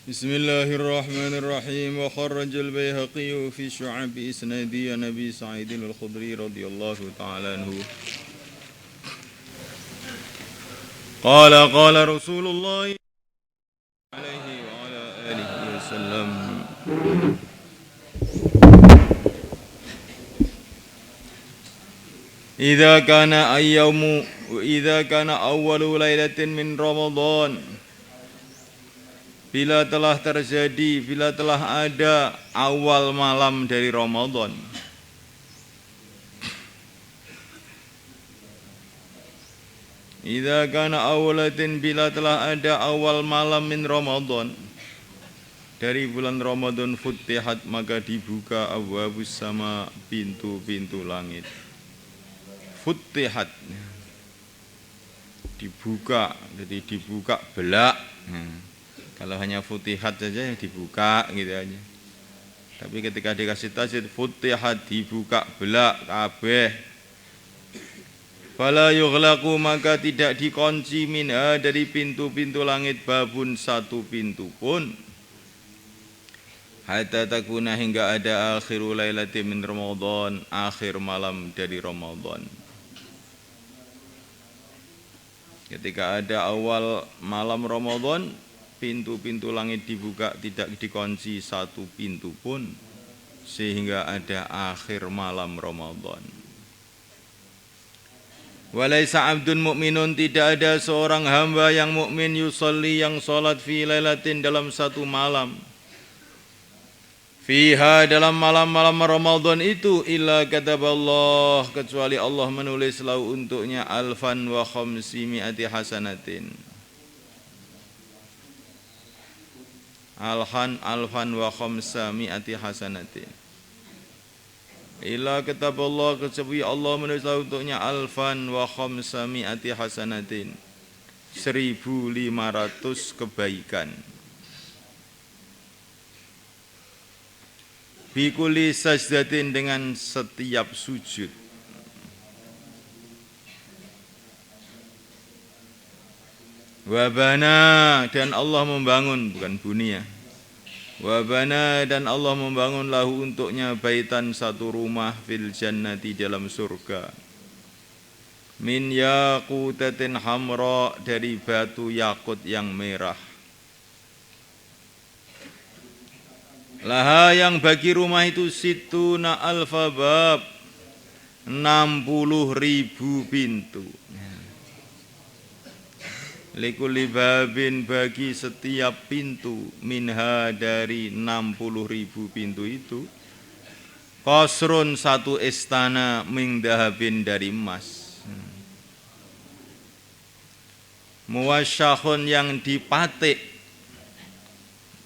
بسم الله الرحمن الرحيم. وخرج البيهقي في شعب إسنادي نبي سعيد الخدري رضي الله تعالى عنه قال رسول الله عليه وعلى آله وسلم إذا كان أول ليلة من رمضان, bila telah ada awal malam dari Ramadan. Idza kana awwalatin, bila telah ada awal malam min Ramadan, dari bulan Ramadan, futihat, maka dibuka abwabus sama, pintu-pintu langit. Futihat, dibuka, jadi dibuka belak. Kalau hanya futihat saja ya dibuka gitu aja. Tapi ketika dikasih tasydid futihat, dibuka belak kabeh. Fala yughlaqu, maka tidak dikunci, minha, dari pintu-pintu langit, babun, satu pintu pun. Hatta takuna, hingga ada akhirul lailati min Ramadan, akhir malam dari Ramadan. Ketika ada awal malam Ramadan, pintu-pintu langit dibuka, tidak dikunci satu pintu pun, sehingga ada akhir malam Ramadan. Walaisa abdun mu'minun, tidak ada seorang hamba yang mukmin, yusalli, yang salat, fi lailatin, dalam satu malam, fiha, dalam malam-malam Ramadan itu, illa kataballah, kecuali Allah menulis lahu untuknya alfan wa khamsimi'ati hasanatin, alfan wa khamsami'ati hasanatin. Illa kataballah, kecuali Allah menulis untuknya alfan wa khamsami'ati hasanatin, 1.500 kebaikan. Bikuli sajdatin, dengan setiap sujud. Wabana, dan Allah membangun, bukan bunia. Wabana, dan Allah membangun lahu untuknya baitan, satu rumah, fil jannati, dalam surga. Min yaqutatin hamra, dari batu yakut yang merah. Laha, yang bagi rumah itu, situna alfa bab, 60.000 pintu. Likulli babin, bagi setiap pintu, minha, dari 60.000 pintu itu, qasrun, satu istana, min dahabin, dari emas. Muwasyahun, yang dipatik,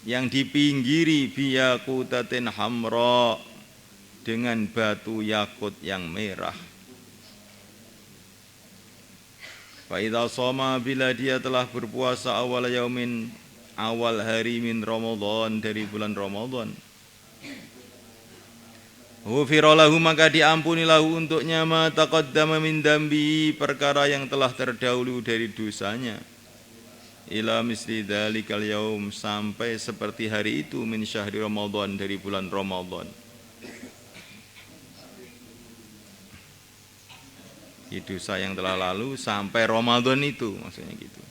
yang dipinggiri, biyaqutatin hamra, dengan batu yakut yang merah. Fa idza shoma, bila dia telah berpuasa, awal yaumin, awal hari, min Ramadan, dari bulan Ramadan, ghufira lahu, maka diampuni lahu untuknya, ma taqaddama min dambi, perkara yang telah terdahulu dari dosanya, ila misli dzalikal yaum, sampai seperti hari itu, min syahri Ramadan, dari bulan Ramadan. Dosa yang telah lalu sampai Ramadan itu, maksudnya gitu.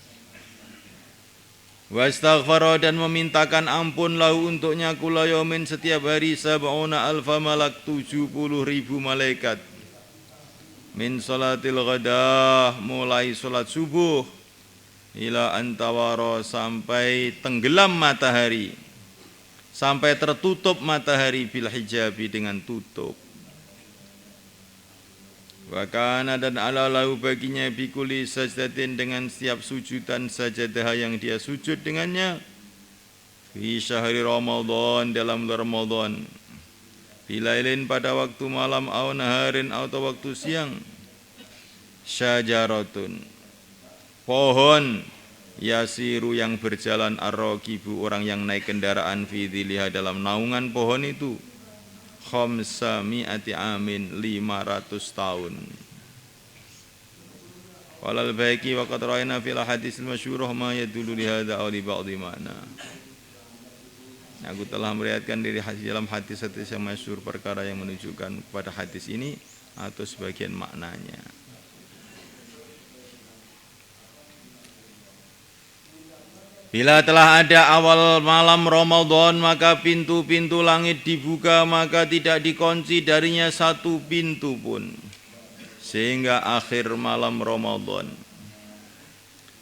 Wastaghfara, dan memintakan ampun lahu untuknya, kula yaumin, setiap hari, sab'una alfa malak, 70.000 malaikat. Min salatil ghadah, mulai salat subuh, ila antawara, sampai tenggelam matahari, sampai tertutup matahari, bil hijabi, dengan tutup. Wa kana, dan ala lahu, baginya, bikuli sajdatin, dengan setiap sujudan, sajadah, yang dia sujud dengannya, fi syahri Ramadan, dalam bulan Ramadan, bilailin, pada waktu malam, au naharin, atau waktu siang, syajaratun, pohon, yasiru, yang berjalan, ar-raqibu, orang yang naik kendaraan, fi dhilliha, dalam naungan pohon itu, khamsami'ati amin, 500 tahun. Qala al-Baihaqi wa qad ra'ayna fil hadits al-masyhurah ma yadullu li hadza aw li ba'dhi ma'na. Aku telah meriwayatkan dari dalam hadis-hadis yang masyhur perkara yang menunjukkan pada hadis ini atau sebagian maknanya. Bila telah ada awal malam Ramadan, maka pintu-pintu langit dibuka, maka tidak dikunci darinya satu pintu pun sehingga akhir malam Ramadan.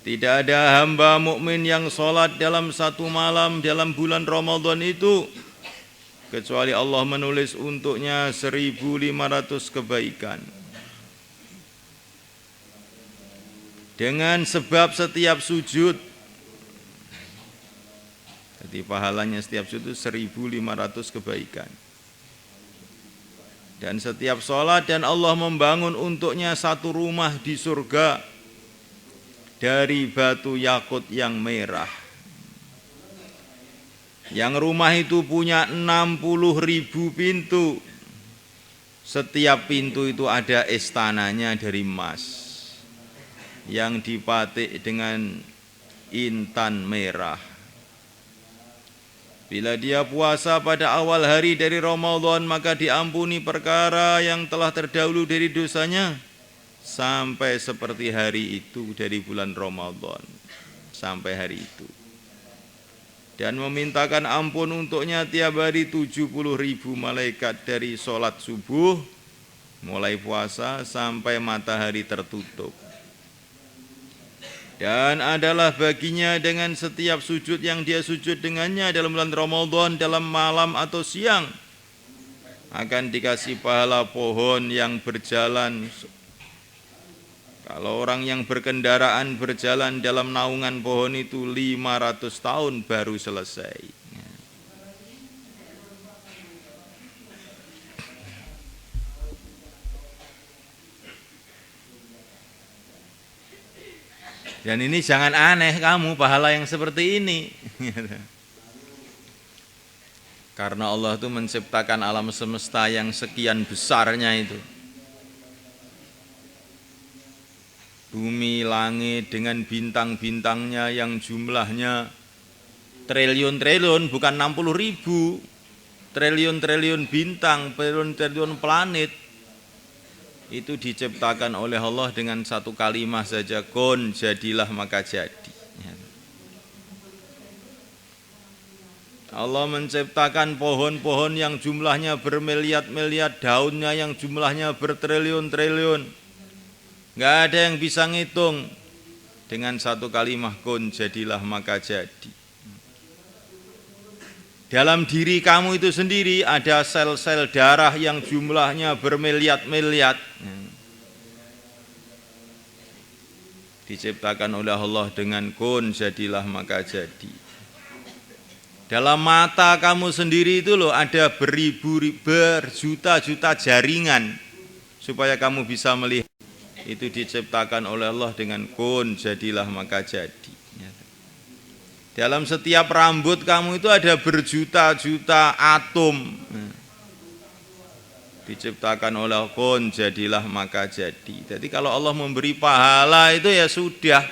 Tidak ada hamba mukmin yang sholat dalam satu malam dalam bulan Ramadan itu kecuali Allah menulis untuknya 1.500 kebaikan. Dengan sebab setiap sujud, jadi pahalanya setiap sujud 1.500 kebaikan. Dan setiap sholat, dan Allah membangun untuknya satu rumah di surga dari batu yakut yang merah. Yang rumah itu punya 60.000 pintu. Setiap pintu itu ada istananya dari emas yang dipatik dengan intan merah. Bila dia puasa pada awal hari dari Ramadan, maka diampuni perkara yang telah terdahulu dari dosanya sampai seperti hari itu dari bulan Ramadan sampai hari itu. Dan memintakan ampun untuknya tiap hari 70.000 malaikat dari sholat subuh mulai puasa sampai matahari tertutup. Dan adalah baginya dengan setiap sujud yang dia sujud dengannya dalam bulan Ramadan, dalam malam atau siang, akan dikasih pahala pohon yang berjalan. Kalau orang yang berkendaraan berjalan dalam naungan pohon itu 500 tahun baru selesai. Dan ini jangan aneh kamu pahala yang seperti ini. Karena Allah itu menciptakan alam semesta yang sekian besarnya itu. Bumi, langit dengan bintang-bintangnya yang jumlahnya triliun-triliun, bukan 60.000. Triliun-triliun bintang, triliun-triliun planet. Itu diciptakan oleh Allah dengan satu kalimat saja, kun, jadilah maka jadi. Allah menciptakan pohon-pohon yang jumlahnya bermiliar-miliar, daunnya yang jumlahnya bertriliun-triliun. Gak ada yang bisa ngitung. Dengan satu kalimat, kun, jadilah maka jadi. Dalam diri kamu itu sendiri ada sel-sel darah yang jumlahnya bermiliar-miliar. Diciptakan oleh Allah dengan kun, jadilah maka jadi. Dalam mata kamu sendiri itu loh ada berjuta-juta jaringan supaya kamu bisa melihat. Itu diciptakan oleh Allah dengan kun, jadilah maka jadi. Dalam setiap rambut kamu itu ada berjuta-juta atom. Diciptakan oleh kun, jadilah maka jadi. Jadi kalau Allah memberi pahala itu ya sudah,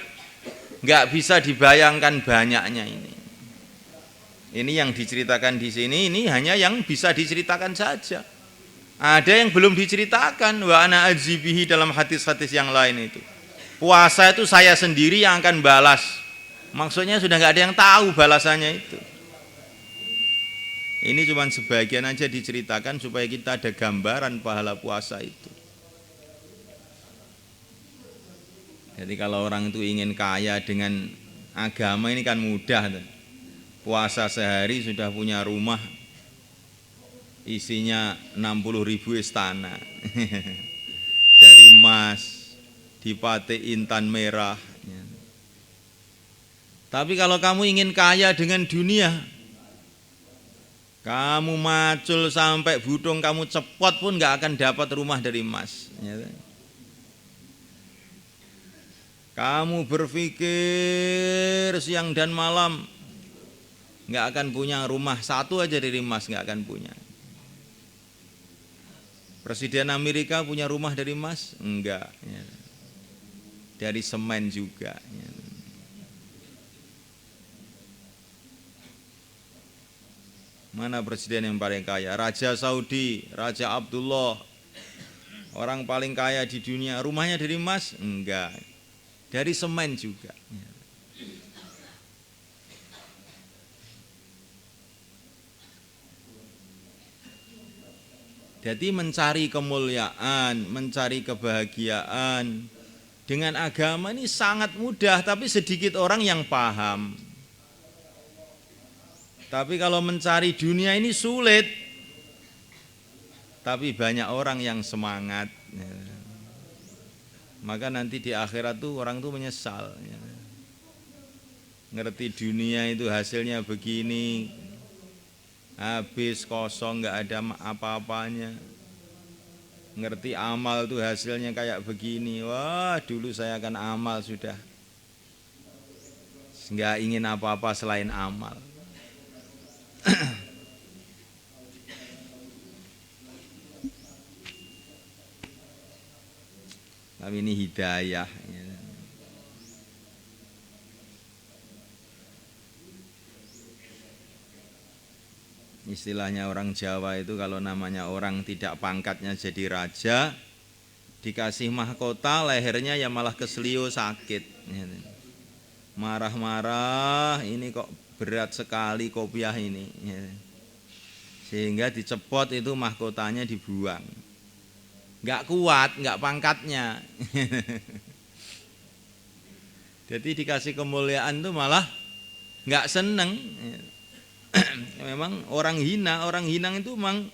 nggak bisa dibayangkan banyaknya ini. Ini yang diceritakan di sini, ini hanya yang bisa diceritakan saja. Ada yang belum diceritakan, wa ana ajibihi dalam hadis-hadis yang lain itu. Puasa itu saya sendiri yang akan balas. Maksudnya sudah nggak ada yang tahu balasannya itu. Ini cuma sebagian aja diceritakan supaya kita ada gambaran pahala puasa itu. Jadi kalau orang itu ingin kaya dengan agama ini kan mudah. Puasa sehari sudah punya rumah isinya 60.000 istana. Dari emas, dipatik intan merah. Tapi kalau kamu ingin kaya dengan dunia, kamu macul sampai budung kamu cepot pun gak akan dapat rumah dari emas. Kamu berpikir siang dan malam, gak akan punya rumah satu aja dari emas, gak akan punya. Presiden Amerika punya rumah dari emas? Enggak. Dari semen juga. Mana presiden yang paling kaya? Raja Saudi, Raja Abdullah. Orang paling kaya di dunia. Rumahnya dari emas? Enggak. Dari semen juga. Jadi mencari kemuliaan, mencari kebahagiaan dengan agama ini sangat mudah, tapi sedikit orang yang paham. Tapi kalau mencari dunia ini sulit, tapi banyak orang yang semangat. Maka nanti di akhirat tuh orang tuh menyesal. Ngerti dunia itu hasilnya begini, habis kosong, nggak ada apa-apanya. Ngerti amal tuh hasilnya kayak begini. Wah, dulu saya akan amal sudah. Nggak ingin apa-apa selain amal. Tapi ini hidayah. Istilahnya orang Jawa itu kalau namanya orang tidak pangkatnya jadi raja, dikasih mahkota lehernya ya malah keselio sakit. Marah-marah, ini kok berat sekali kopiah ini. Sehingga dicepot itu mahkotanya dibuang. Nggak kuat, nggak pangkatnya. Jadi dikasih kemuliaan tuh malah nggak seneng. Memang orang hina itu memang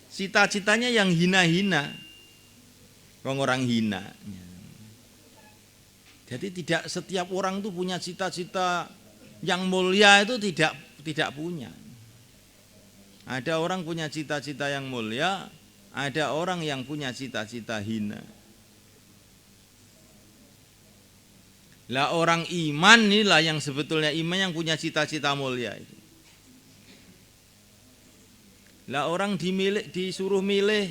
cita-citanya yang hina-hina. Orang hina. Jadi tidak setiap orang tuh punya cita-cita yang mulia, itu tidak punya. Ada orang punya cita-cita yang mulia, ada orang yang punya cita-cita hina. Lah orang iman inilah yang sebetulnya iman yang punya cita-cita mulia itu. Lah orang disuruh milih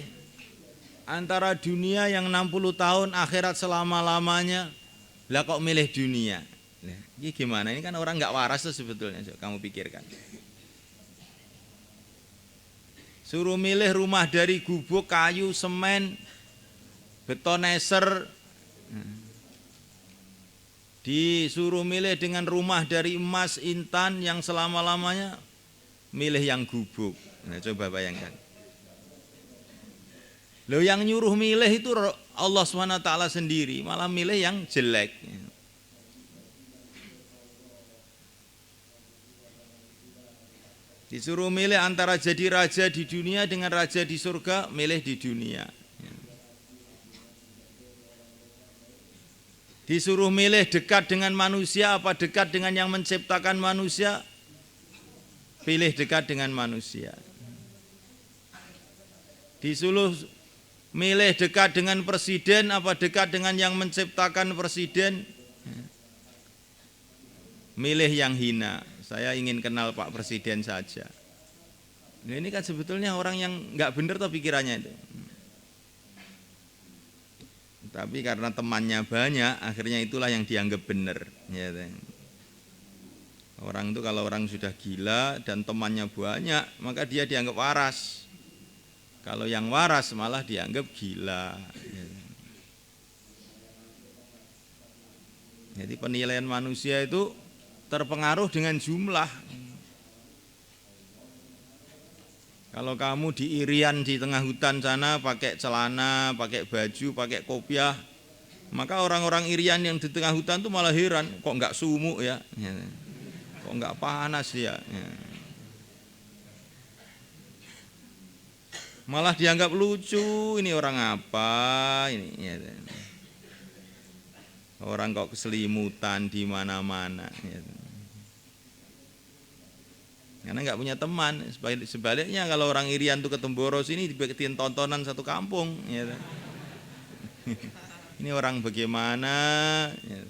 antara dunia yang 60 tahun, akhirat selama-lamanya. Lah kok milih dunia? Nah, ini gimana? Ini kan orang nggak waras tuh sebetulnya, kamu pikirkan. Suruh milih rumah dari gubuk, kayu, semen, beton eser. Disuruh milih dengan rumah dari emas, intan yang selama-lamanya, milih yang gubuk. Nah, coba bayangkan. Loh yang nyuruh milih itu Allah SWT sendiri, malah milih yang jelek. Disuruh milih antara jadi raja di dunia dengan raja di surga, milih di dunia. Disuruh milih dekat dengan manusia apa dekat dengan yang menciptakan manusia, pilih dekat dengan manusia. Disuruh milih dekat dengan presiden apa dekat dengan yang menciptakan presiden, milih yang hina. Saya ingin kenal Pak Presiden saja. Nah, ini kan sebetulnya orang yang nggak benar tuh pikirannya itu. Tapi karena temannya banyak, akhirnya itulah yang dianggap benar. Ya, orang itu kalau orang sudah gila dan temannya banyak, maka dia dianggap waras. Kalau yang waras malah dianggap gila. Jadi penilaian manusia itu terpengaruh dengan jumlah. Kalau kamu di Irian di tengah hutan sana pakai celana, pakai baju, pakai kopiah, maka orang-orang Irian yang di tengah hutan itu malah heran, kok nggak sumuk ya, kok nggak panas ya. Malah dianggap lucu, ini orang apa ini ya. Orang kok keselimutan di mana-mana ya. Karena nggak punya teman. Sebaliknya kalau orang Irian tuh ke Temboros ini dibikin tontonan satu kampung ya. Ini orang bagaimana ya.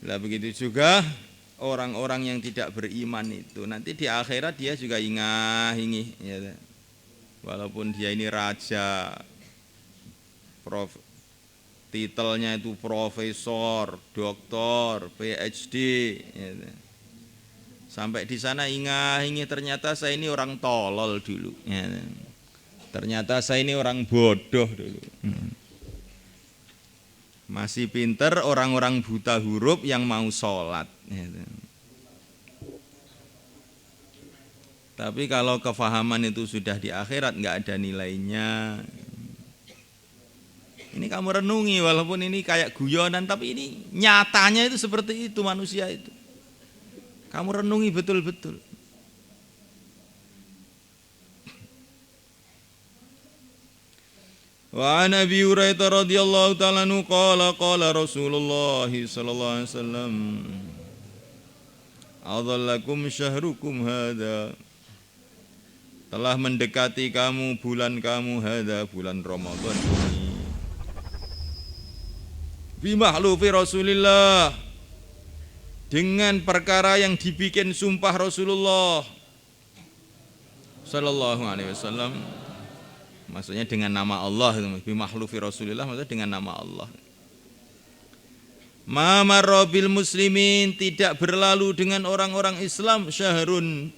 Lah begitu juga orang-orang yang tidak beriman itu nanti di akhirat dia juga ingah-ingih ya. Walaupun dia ini raja, titelnya itu profesor, doktor, PhD. Gitu. Sampai di sana ingah-ingih ternyata saya ini orang tolol dulu. Gitu. Ternyata saya ini orang bodoh dulu. Masih pinter orang-orang buta huruf yang mau sholat. Gitu. Tapi kalau kefahaman itu sudah di akhirat nggak ada nilainya. Ini kamu renungi walaupun ini kayak guyonan, tapi ini nyatanya itu seperti itu manusia itu. Kamu renungi betul-betul. Wa an Abi Hurairah radhiyallahu ta'ala anhu qala qala Rasulullah sallallahu alaihi wasallam adhallakum syahrukum hadza, telah mendekati kamu bulan kamu hadza, bulan Ramadan ini, bi mahlufi Rasulillah, dengan perkara yang dibikin sumpah Rasulullah sallallahu alaihi wasallam. Maksudnya dengan nama Allah, bi mahlufi Rasulillah maksudnya dengan nama Allah. Ma marra bil muslimin, tidak berlalu dengan orang-orang Islam syahrun,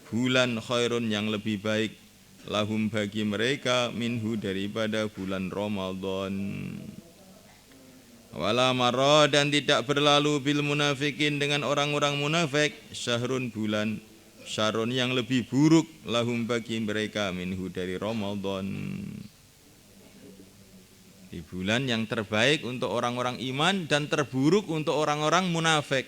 bulan khairun yang lebih baik, lahum bagi mereka, minhu daripada bulan Ramadan. Wala marra, dan tidak berlalu bil munafikin dengan orang-orang munafik, syahrun bulan, syarun yang lebih buruk, lahum bagi mereka, minhu dari Ramadan. Di bulan yang terbaik untuk orang-orang iman dan terburuk untuk orang-orang munafik.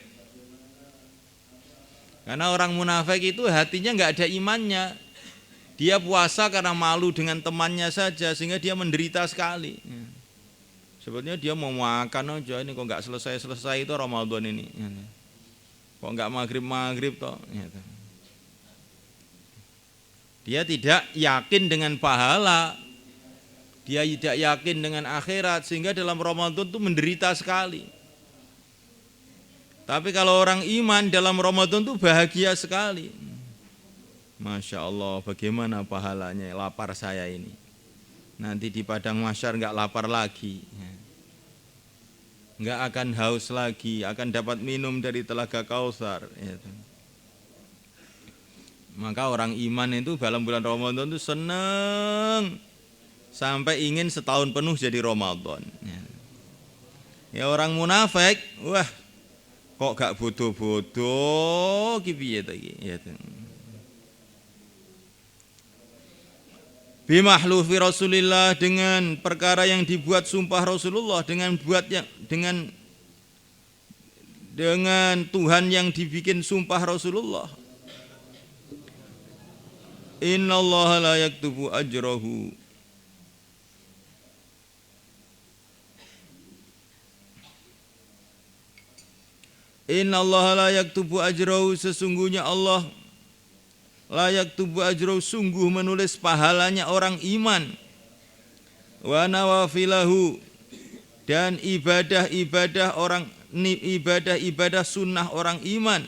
Karena orang munafik itu hatinya nggak ada imannya. Dia puasa karena malu dengan temannya saja sehingga dia menderita sekali. Sebetulnya dia mau makan aja, ini kok nggak selesai-selesai itu Ramadan ini. Kok nggak maghrib-maghrib toh. Dia tidak yakin dengan pahala. Dia tidak yakin dengan akhirat sehingga dalam Ramadan itu menderita sekali. Tapi kalau orang iman dalam Ramadan itu bahagia sekali. Masya Allah, bagaimana pahalanya lapar saya ini. Nanti di padang mahsyar nggak lapar lagi, nggak akan haus lagi, akan dapat minum dari telaga Kautsar. Maka orang iman itu dalam bulan Ramadan itu senang sampai ingin setahun penuh jadi Ramadan. Ya orang munafik, wah kok gak bodoh-bodoh piye ta iki. Bimahlufi Rasulillah, dengan perkara yang dibuat sumpah Rasulullah, dengan Tuhan yang dibikin sumpah Rasulullah. Innallaha la yaktubu ajrahu, innallaha la yaktubu ajrahu, sesungguhnya Allah la yaktubu ajrahu, sungguh menulis pahalanya orang iman, wa nawafilahu, dan ibadah sunnah orang iman,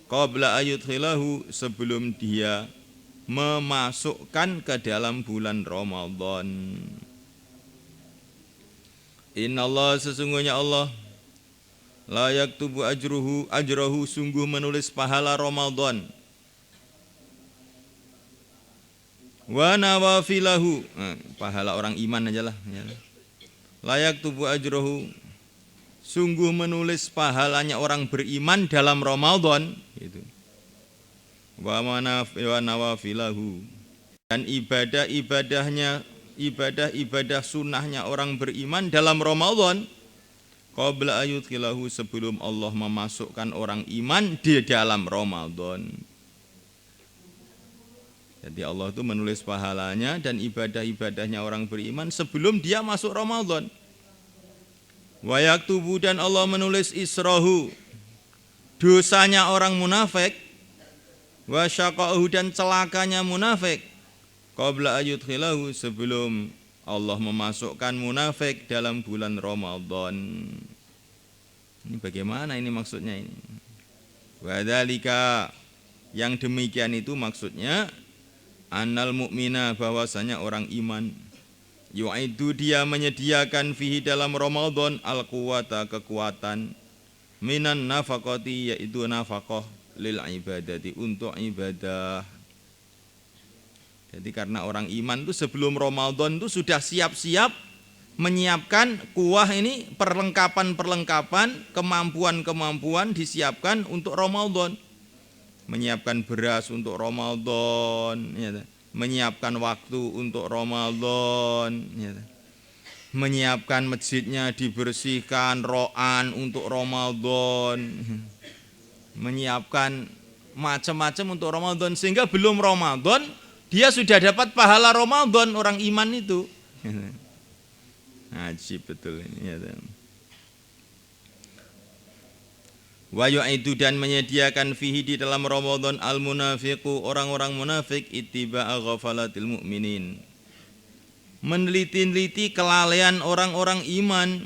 qabla ayudkhilahu, sebelum dia memasukkan ke dalam bulan Ramadan. Innallaha, sesungguhnya Allah, la yaktubu ajrahu, sungguh menulis pahala Ramadan, wa nawafilahu, pahala orang iman aja lah. La yaktubu ajrahu, sungguh menulis pahalanya orang beriman dalam Ramadan itu. Wa nawafilahu, dan ibadah sunnahnya orang beriman dalam Ramadan, qabla ayudkhilahu, sebelum Allah memasukkan orang iman di dalam Ramadan. Jadi Allah itu menulis pahalanya dan ibadah-ibadahnya orang beriman sebelum dia masuk Ramadan. Wa yaktubu, dan Allah menulis israhu, dosanya orang munafik, wa syaqahu, dan celakanya munafik, qabla ayudkhilahu, sebelum Allah memasukkan munafik dalam bulan Ramadan. Ini bagaimana ini maksudnya ini? Wa dzalika, yang demikian itu maksudnya Annal mu'mina bahwasanya orang iman yu'idu dia menyediakan fihi dalam Ramadan al-quwata kekuatan minan nafaqati yaitu nafaqah lil ibadati untuk ibadah. Jadi karena orang iman itu sebelum Ramadan itu sudah siap-siap menyiapkan kuah ini perlengkapan-perlengkapan kemampuan-kemampuan disiapkan untuk Ramadan. Menyiapkan beras untuk Ramadan, ya, menyiapkan waktu untuk Ramadan, ya, menyiapkan masjidnya dibersihkan, ro'an untuk Ramadan, menyiapkan macam-macam untuk Ramadan sehingga belum Ramadan dia sudah dapat pahala Ramadan orang iman itu. Ajib betul ini ya. Wa yu'idu dan menyediakan fihi di dalam Ramadan al-munafiqu orang-orang munafik ittiba'a ghafalatil mu'minin. Meneliti-neliti kelalaian orang-orang iman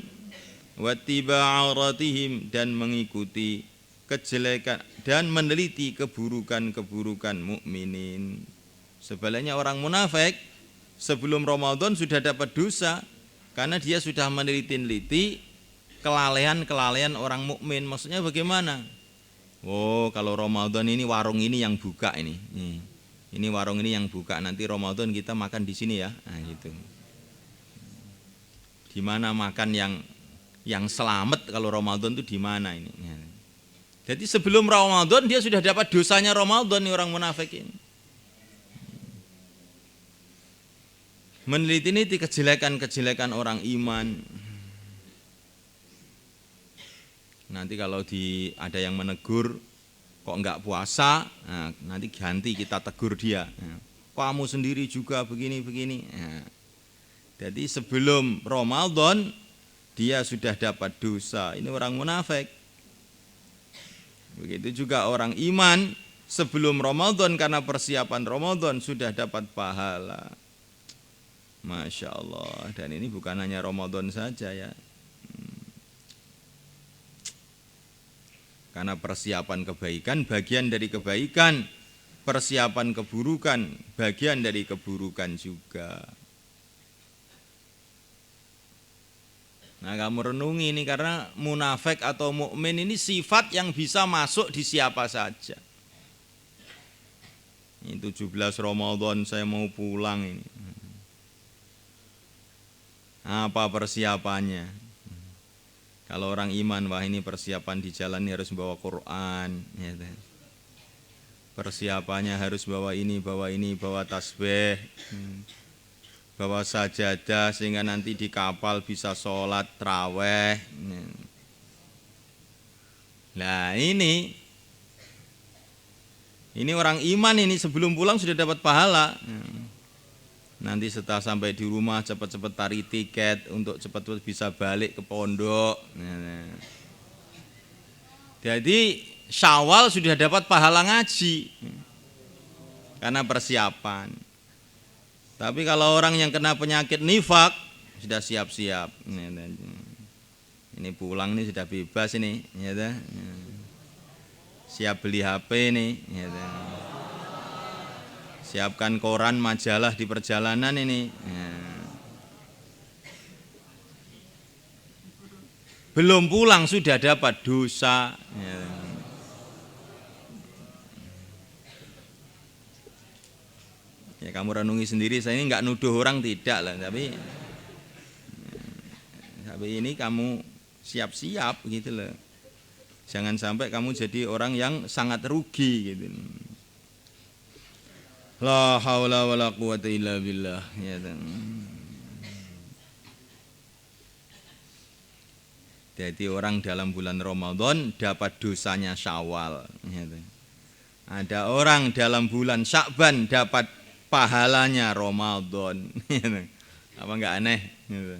wa ittiba'a auratihim dan mengikuti kejelekan dan meneliti keburukan-keburukan mukminin. Sebaliknya orang munafik sebelum Ramadan sudah dapat dosa karena dia sudah meneliti-neliti kelalaian orang mukmin. Maksudnya bagaimana? Oh, kalau Ramadan ini warung ini yang buka ini. Ini warung ini yang buka. Nanti Ramadan kita makan di sini ya. Nah, gitu. Di mana makan yang selamat kalau Ramadan itu di mana ini? Jadi sebelum Ramadan dia sudah dapat dosanya Ramadan nih orang munafik ini. Meneliti-neliti kejelekan-kejelekan orang iman. Nanti kalau ada yang menegur kok enggak puasa, nah, nanti ganti kita tegur dia. Nah, kamu sendiri juga begini-begini. Nah, jadi sebelum Ramadan dia sudah dapat dosa. Ini orang munafik. Begitu juga orang iman sebelum Ramadan karena persiapan Ramadan sudah dapat pahala. Masya Allah. Dan ini bukan hanya Ramadan saja ya. Karena persiapan kebaikan bagian dari kebaikan, persiapan keburukan bagian dari keburukan juga. Nah, kamu renungi ini karena munafik atau mukmin ini sifat yang bisa masuk di siapa saja. Ini 17 Ramadan saya mau pulang ini. Apa persiapannya? Kalau orang iman, wah ini persiapan di jalan ini harus bawa Quran, ya. Persiapannya harus bawa ini, bawa tasbih, bawa sajadah sehingga nanti di kapal bisa sholat traweh. Nah ini orang iman ini sebelum pulang sudah dapat pahala. Nanti setelah sampai di rumah cepat-cepat tarik tiket untuk cepat-cepat bisa balik ke pondok. Jadi Syawal sudah dapat pahala ngaji karena persiapan. Tapi kalau orang yang kena penyakit nifak sudah siap-siap. Ini pulang ini sudah bebas ini, ya. Siap beli HP nih, ya. Siapkan koran, majalah di perjalanan ini. Belum pulang sudah dapat dosa. Ya kamu renungi sendiri. Saya ini nggak nuduh orang tidak lah, tapi ini kamu siap-siap gitu loh. Jangan sampai kamu jadi orang yang sangat rugi gitu. La haula wala quwata illa billah. Ya, jadi orang dalam bulan Ramadan dapat dosanya Syawal. Ya, ada orang dalam bulan Sya'ban dapat pahalanya Ramadan. Ya, apa enggak aneh? Ya.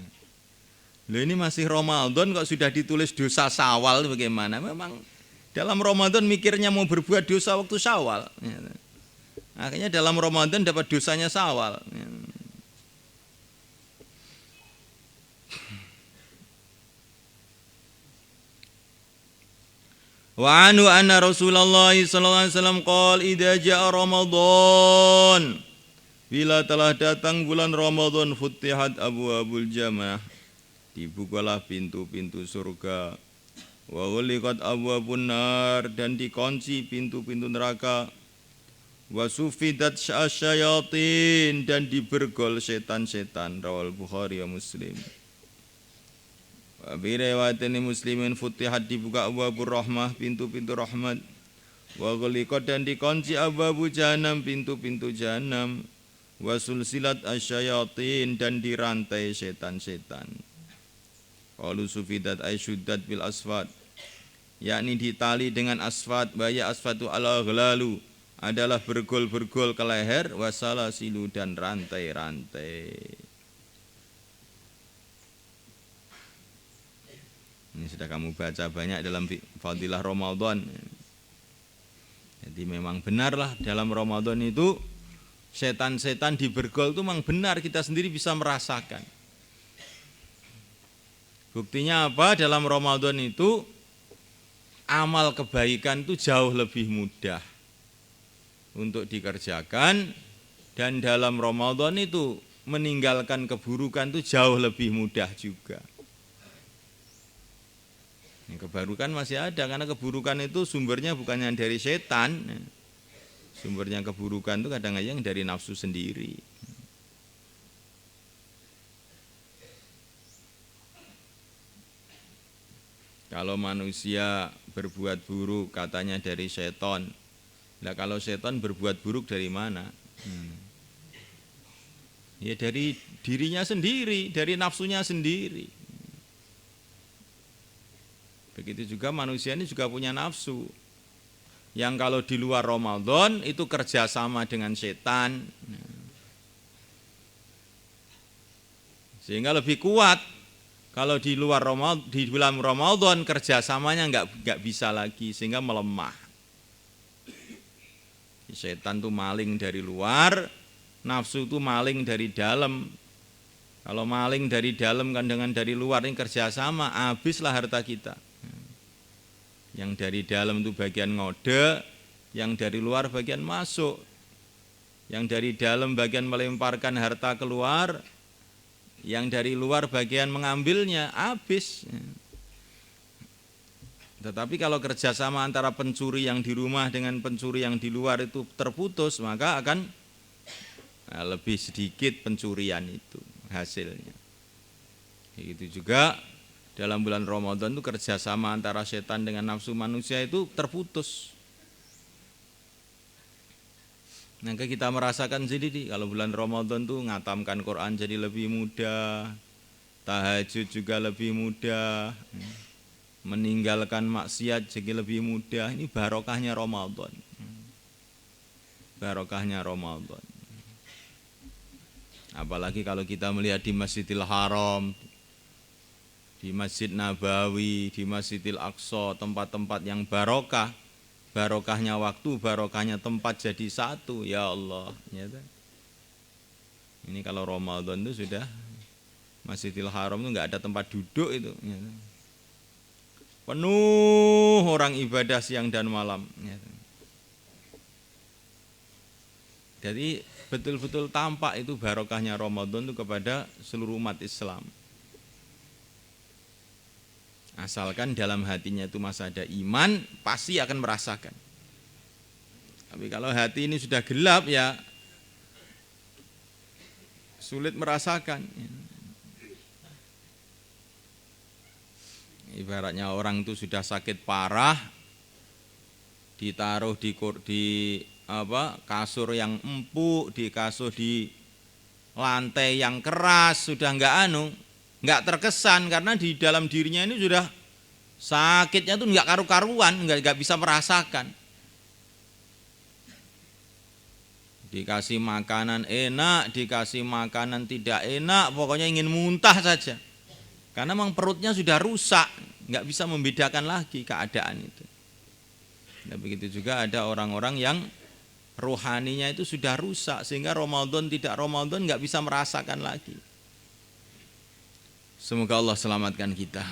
Loh ini masih Ramadan kok sudah ditulis dosa Syawal bagaimana? Memang dalam Ramadan mikirnya mau berbuat dosa waktu Syawal. Ya. Akhirnya dalam Ramadan dapat dosanya Syawal. Wa anu anna Rasulullah sallallahu alaihi wasallam qala idza jaa Ramadan Bila telah datang bulan Ramadan, futtihat abwabul jannah, dibukalah pintu-pintu surga. Wa ghuliqat abwabun nar, dan dikunci pintu-pintu neraka. Wa sufidat syayatin, dan dibergol setan-setan. Rawal Bukhari wa Muslim. Wa bi riwayatin Muslimin futtihat, dibuka abwabur rahmah, pintu-pintu rahmat. Wa ghuliqat, dan dikunci abwabu jahannam, pintu-pintu jahannam. Wa sulsilat asyayatin, dan dirantai setan-setan. Qalu sufidat ay syuddat bil asfad, yakni ditali dengan asfad. Baya asfadu ala ghlalu, adalah bergol-bergol ke leher. Wasalasilu, dan rantai-rantai. Ini sudah kamu baca banyak dalam Fadilah Ramadan. Jadi memang benarlah dalam Ramadan itu setan-setan dibergol itu memang benar, kita sendiri bisa merasakan. Buktinya apa? Dalam Ramadan itu amal kebaikan itu jauh lebih mudah untuk dikerjakan, dan dalam Ramadan itu meninggalkan keburukan itu jauh lebih mudah juga. Keburukan masih ada, karena keburukan itu sumbernya bukannya dari setan. Sumbernya keburukan itu kadang-kadang dari nafsu sendiri. Kalau manusia berbuat buruk katanya dari setan. Nah, kalau setan berbuat buruk dari mana? Ya dari dirinya sendiri, dari nafsunya sendiri. Begitu juga manusia ini juga punya nafsu. Yang kalau di luar Ramadan itu kerjasama dengan setan, sehingga lebih kuat. Kalau di luar Ramadan, di bulan Ramadan kerjasamanya nggak bisa lagi, sehingga melemah. Setan itu maling dari luar, nafsu itu maling dari dalam. Kalau maling dari dalam kan dengan dari luar ini kerjasama, habislah harta kita. Yang dari dalam itu bagian ngode, yang dari luar bagian masuk. Yang dari dalam bagian melemparkan harta keluar, yang dari luar bagian mengambilnya, habis. Tetapi kalau kerjasama antara pencuri yang di rumah dengan pencuri yang di luar itu terputus, maka akan lebih sedikit pencurian itu hasilnya. Begitu juga dalam bulan Ramadan itu kerjasama antara setan dengan nafsu manusia itu terputus. Maka kita merasakan sendiri kalau bulan Ramadan itu ngatamkan Quran jadi lebih mudah, tahajud juga lebih mudah, meninggalkan maksiat jadi lebih mudah. Ini barokahnya Ramadan. Barokahnya Ramadan. Apalagi kalau kita melihat di Masjidil Haram, di Masjid Nabawi, di Masjidil Aqsa, tempat-tempat yang barokah. Barokahnya waktu, barokahnya tempat jadi satu. Ya Allah, ya. Ini kalau Ramadan itu sudah Masjidil Haram itu enggak ada tempat duduk itu, ya. Penuh orang ibadah siang dan malam, ya. Jadi betul-betul tampak itu barokahnya Ramadan itu kepada seluruh umat Islam. Asalkan dalam hatinya itu masih ada iman, pasti akan merasakan. Tapi kalau hati ini sudah gelap, ya sulit merasakan. Ibaratnya orang itu sudah sakit parah, ditaruh di kasur yang empuk, di kasur di lantai yang keras, sudah nggak terkesan, karena di dalam dirinya ini sudah sakitnya tuh nggak karu-karuan, nggak bisa merasakan. Dikasih makanan enak, dikasih makanan tidak enak, pokoknya ingin muntah saja. Karena memang perutnya sudah rusak, nggak bisa membedakan lagi keadaan itu. Nah, begitu juga ada orang-orang yang rohaninya itu sudah rusak, sehingga Ramadan tidak Ramadan nggak bisa merasakan lagi. Semoga Allah selamatkan kita.